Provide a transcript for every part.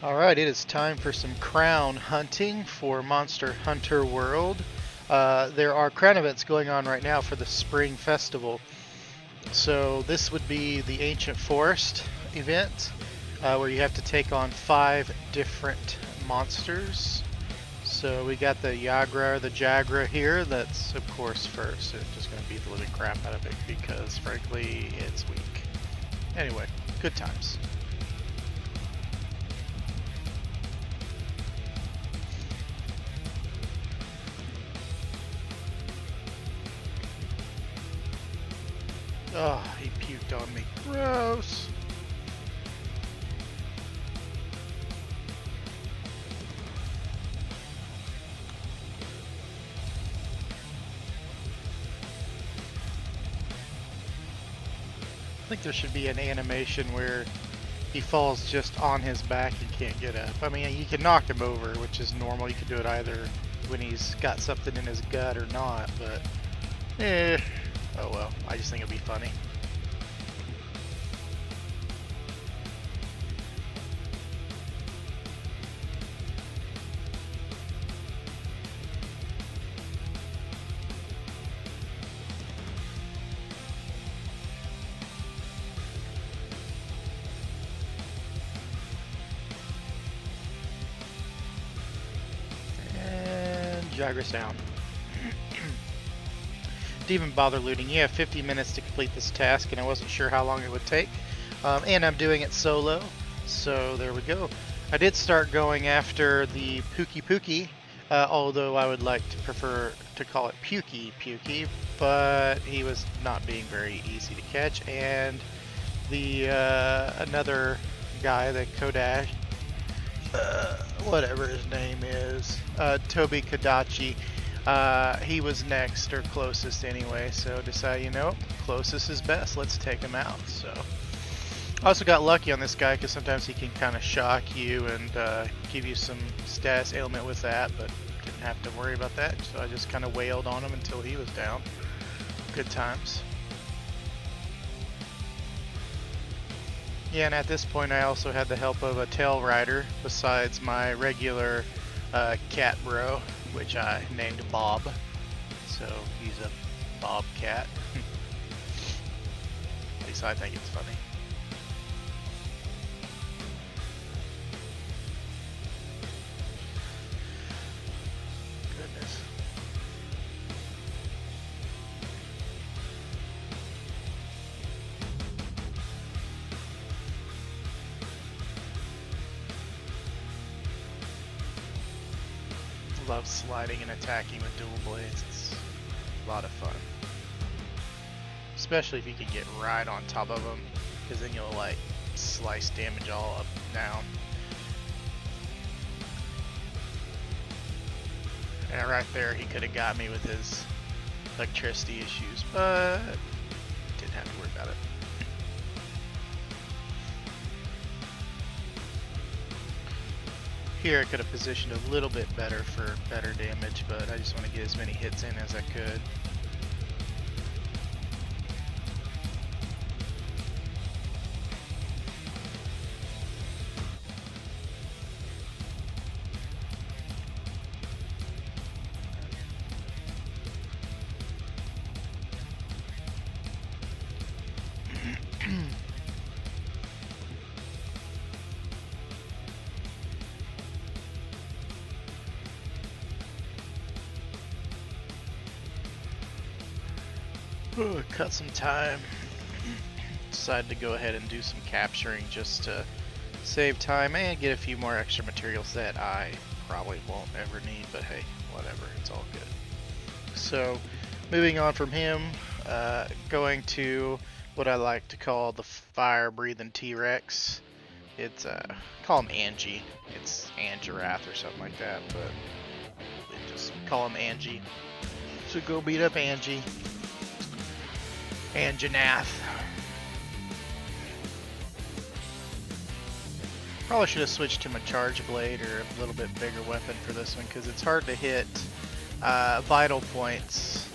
Alright, it is time for some crown hunting for Monster Hunter World. There are crown events going on right now for the Spring Festival. So this would be the Ancient Forest event, where you have to take on 5 different monsters. So we got the Yagra, the Jagra here. That's, of course, first. It's just going to beat the living crap out of it because, frankly, it's weak. Anyway, good times. Oh, he puked on me. Gross. I think there should be an animation where he falls just on his back and can't get up. I mean, you can knock him over, which is normal. You can do it either when he's got something in his gut or not, but oh well. I just think it'd be funny. Jagra's down. Didn't even bother looting. You have 50 minutes to complete this task, and I wasn't sure how long it would take. And I'm doing it solo, so there we go. I did start going after the Pookie Pookie, although I would like to prefer to call it Pukey Pukey, but he was not being very easy to catch. And the another guy, the Kodash, whatever his name is, Toby Kadachi, he was next or closest anyway, so decided, you know, closest is best, let's take him out. So I also got lucky on this guy because sometimes he can kind of shock you and give you some status ailment with that, but didn't have to worry about that, so I just kind of wailed on him until he was down. Good times. Yeah, and at this point I also had the help of a tail rider besides my regular cat bro, which I named Bob. So he's a bobcat. At least I think it's funny. Goodness. Love sliding and attacking with dual blades. It's a lot of fun. Especially if you can get right on top of them, because then you'll like slice damage all up and down. And right there he could have got me with his electricity issues, but didn't have to worry about it. Here I could have positioned a little bit better for better damage, but I just want to get as many hits in as I could. Cut some time. Decided to go ahead and do some capturing just to save time and get a few more extra materials that I probably won't ever need, but hey, whatever, it's all good. So, moving on from him, going to what I like to call the fire-breathing T-Rex. It's, call him Angie. It's Angirath or something like that, but just call him Angie. So go beat up Angie. Anginath. Probably should have switched to my charge blade or a little bit bigger weapon for this one because it's hard to hit vital points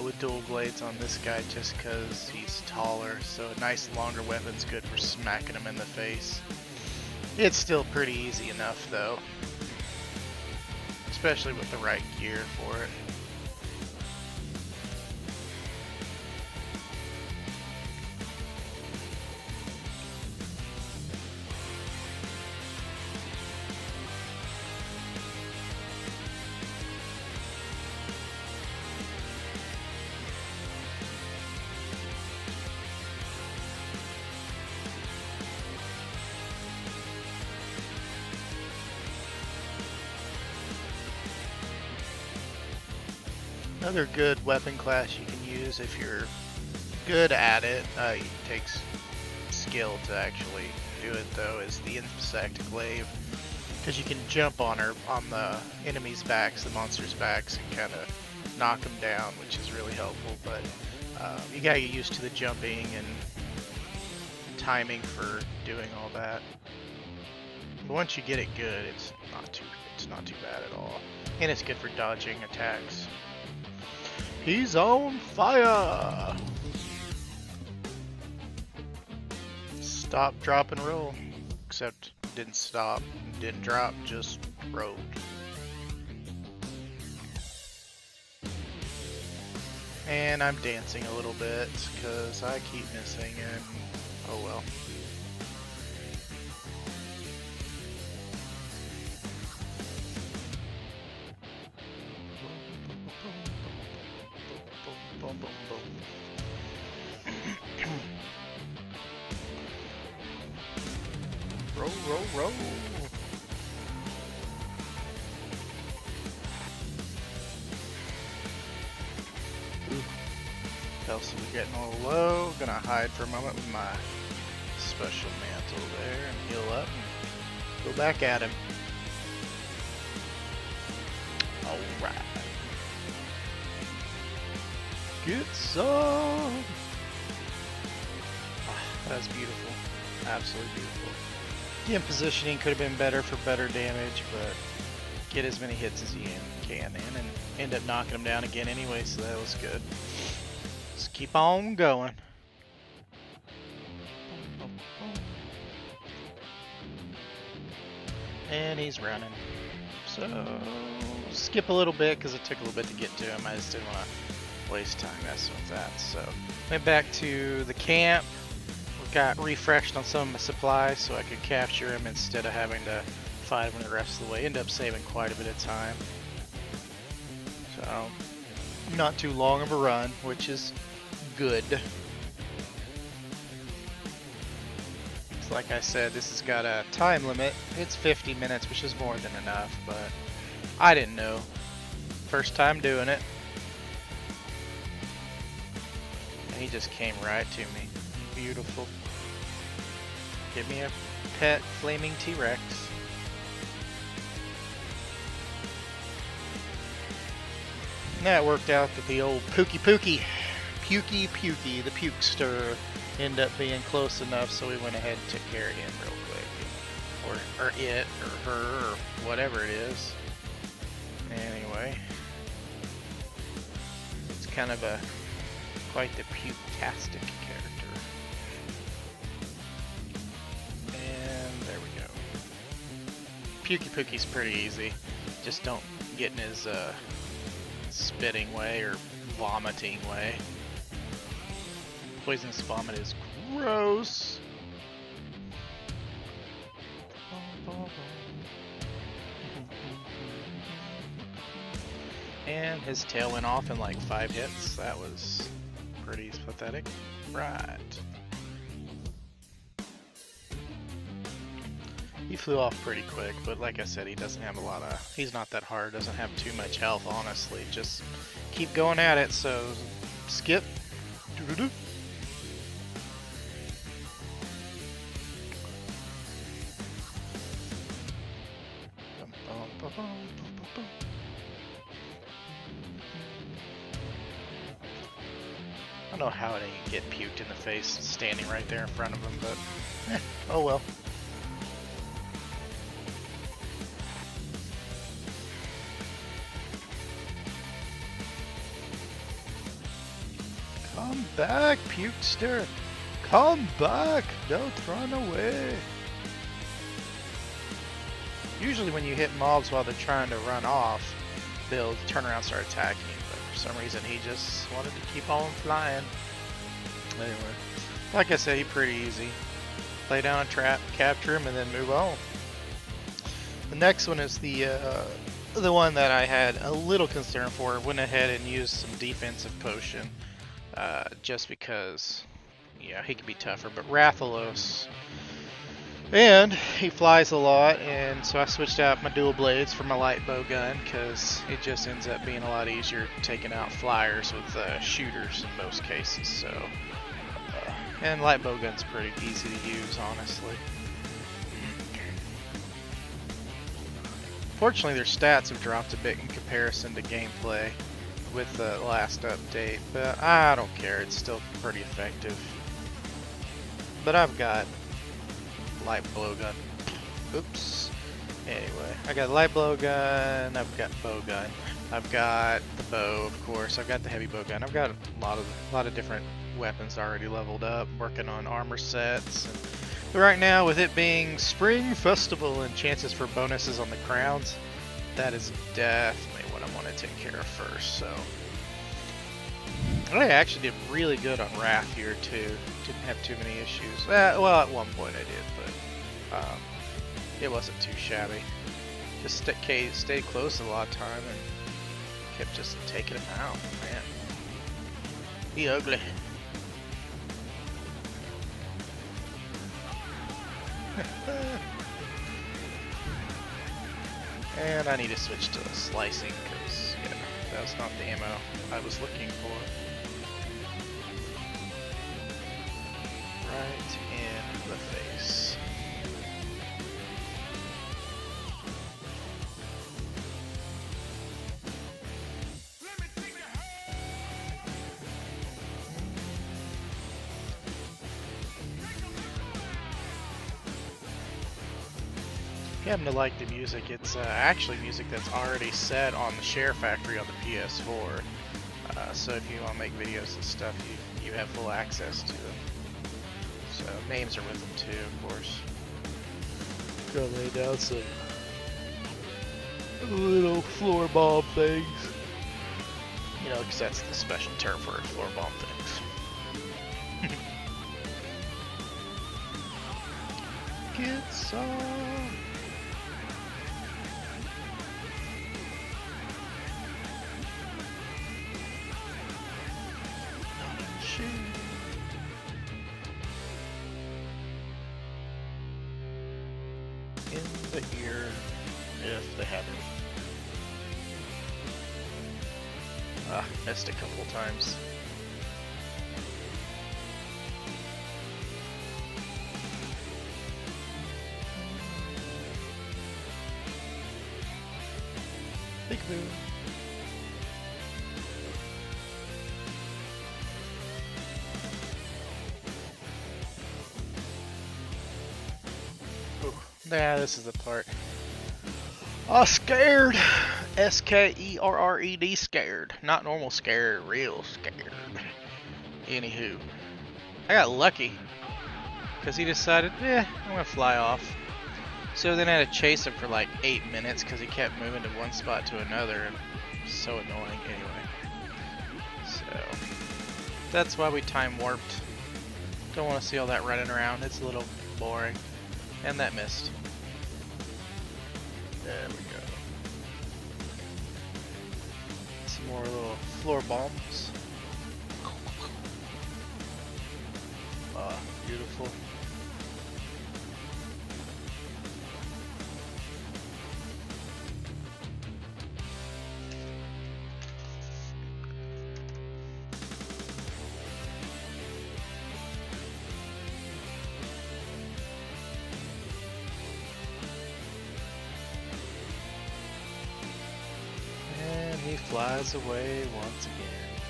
with dual blades on this guy just because he's taller. So a nice longer weapon's good for smacking him in the face. It's still pretty easy enough though, especially with the right gear for it. Another good weapon class you can use if you're good at it, it takes skill to actually do it though, is the insect glaive, because you can jump on the enemies' backs, the monsters' backs, and kind of knock them down, which is really helpful. But you gotta get used to the jumping and timing for doing all that. But once you get it good, it's not too bad at all, and it's good for dodging attacks. He's on fire! Stop, drop, and roll. Except didn't stop, didn't drop, just rolled. And I'm dancing a little bit because I keep missing and oh well. Boom, boom, boom. Roll, roll, roll. Ooh. Kelsey was getting a little low. Gonna hide for a moment with my special mantle there and heal up and go back at him. Alright. Get some! That's beautiful. Absolutely beautiful. Again, positioning could have been better for better damage, but get as many hits as you can in and end up knocking them down again anyway, so that was good. Let's keep on going. And he's running. So, skip a little bit because it took a little bit to get to him. I just didn't want to waste time messing with that. So, went back to the camp. Got refreshed on some of my supplies so I could capture him instead of having to fight him the rest of the way. Ended up saving quite a bit of time. So, not too long of a run, which is good. Like I said, this has got a time limit. It's 50 minutes, which is more than enough, but I didn't know. First time doing it. And he just came right to me. Beautiful. Give me a pet flaming T-Rex. And that worked out that the old Pukey, the Pukester, end up being close enough, so we went ahead and took care of him real quick. Or it, or her, or whatever it is. Anyway. It's kind of quite the Puketastic character. And there we go. Pukey's pretty easy. Just don't get in his spitting way or vomiting way. Poisonous vomit is gross. And his tail went off in like 5 hits. That was pretty pathetic. Right. He flew off pretty quick, but like I said, he doesn't have a lot of... He's not that hard, doesn't have too much health, honestly. Just keep going at it, so skip. Doo-doo-doo. I don't know how I didn't get puked in the face standing right there in front of him, but oh well. Come back, Pukester! Come back! Don't run away! Usually when you hit mobs while they're trying to run off, they'll turn around and start attacking you, but for some reason he just wanted to keep on flying. Anyway, like I said, he's pretty easy. Lay down a trap, capture him, and then move on. The next one is the one that I had a little concern for. Went ahead and used some defensive potion, just because, yeah, he can be tougher. But Rathalos, and he flies a lot, and so I switched out my dual blades for my light bow gun because it just ends up being a lot easier taking out flyers with shooters in most cases. So, and light bow gun's pretty easy to use, honestly. Fortunately, their stats have dropped a bit in comparison to gameplay with the last update, but I don't care, it's still pretty effective. But I've got light blow gun. Oops. Anyway, I got light blow gun, I've got bow gun, I've got the bow, of course, I've got the heavy bow gun, I've got a lot of different weapons already leveled up, working on armor sets. But right now, with it being Spring Festival and chances for bonuses on the crowns, that is definitely what I want to take care of first. So I actually did really good on Wrath here too. Didn't have too many issues. Well, at one point I did, but it wasn't too shabby. Just stayed close a lot of time and kept just taking him out. Man, he ugly. And I need to switch to slicing because, yeah, that was not the ammo I was looking for. Right in the face. If you happen to like the music, it's actually music that's already set on the SHAREfactory on the PS4. So if you want to make videos and stuff, you have full access to it. So names are with them too, of course. Go lay down some little floor bomb things. You know, because that's the special term for floor bomb things. Get some. In the ear, if they have any. Missed a couple times. Big move. Yeah, this is the part. Oh, scared. S-K-E-R-R-E-D, scared. Not normal scared, real scared. Anywho, I got lucky because he decided, I'm gonna fly off. So then I had to chase him for like 8 minutes because he kept moving to one spot to another, and so annoying anyway. So that's why we time warped. Don't want to see all that running around. It's a little boring. And that missed. There we go. Some more little floor bombs. Beautiful. He flies away once again.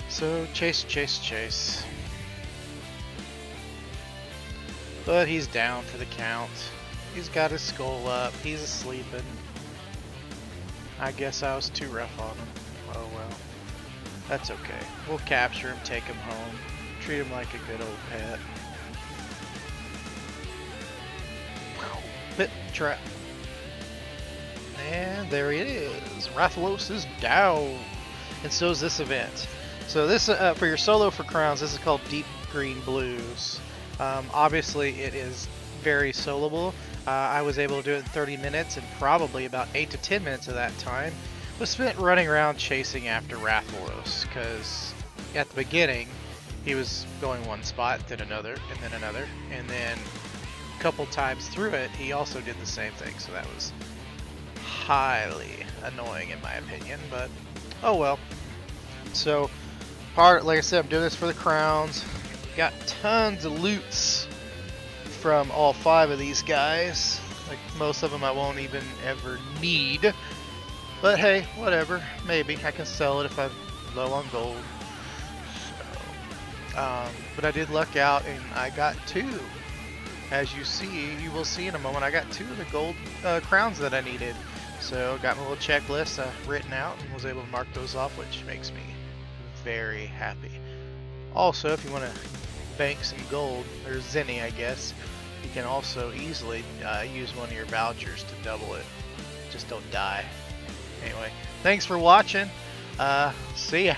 So chase, chase, chase. But he's down for the count. He's got his skull up. He's asleep, and I guess I was too rough on him. Oh well. That's okay. We'll capture him, take him home, treat him like a good old pet. pit trap. And there it is. Rathalos is down. And so is this event. So this, for your solo for crowns, this is called Deep Green Blues. Obviously it is very soloable. I was able to do it in 30 minutes, and probably about 8 to 10 minutes of that time was spent running around chasing after Rathalos, because at the beginning he was going one spot, then another, and then another, and then a couple times through it he also did the same thing, so that was highly annoying in my opinion, but oh well. So like I said, I'm doing this for the crowns. Got tons of loots from all 5 of these guys. Like most of them I won't even ever need, but hey, whatever, maybe I can sell it if I'm low on gold. So, but I did luck out and I got 2. As you will see in a moment, I got 2 of the gold crowns that I needed. So got my little checklist written out and was able to mark those off, which makes me very happy. Also, if you want to bank some gold, or zenny I guess, you can also easily use one of your vouchers to double it. Just don't die. Anyway, thanks for watching. See ya.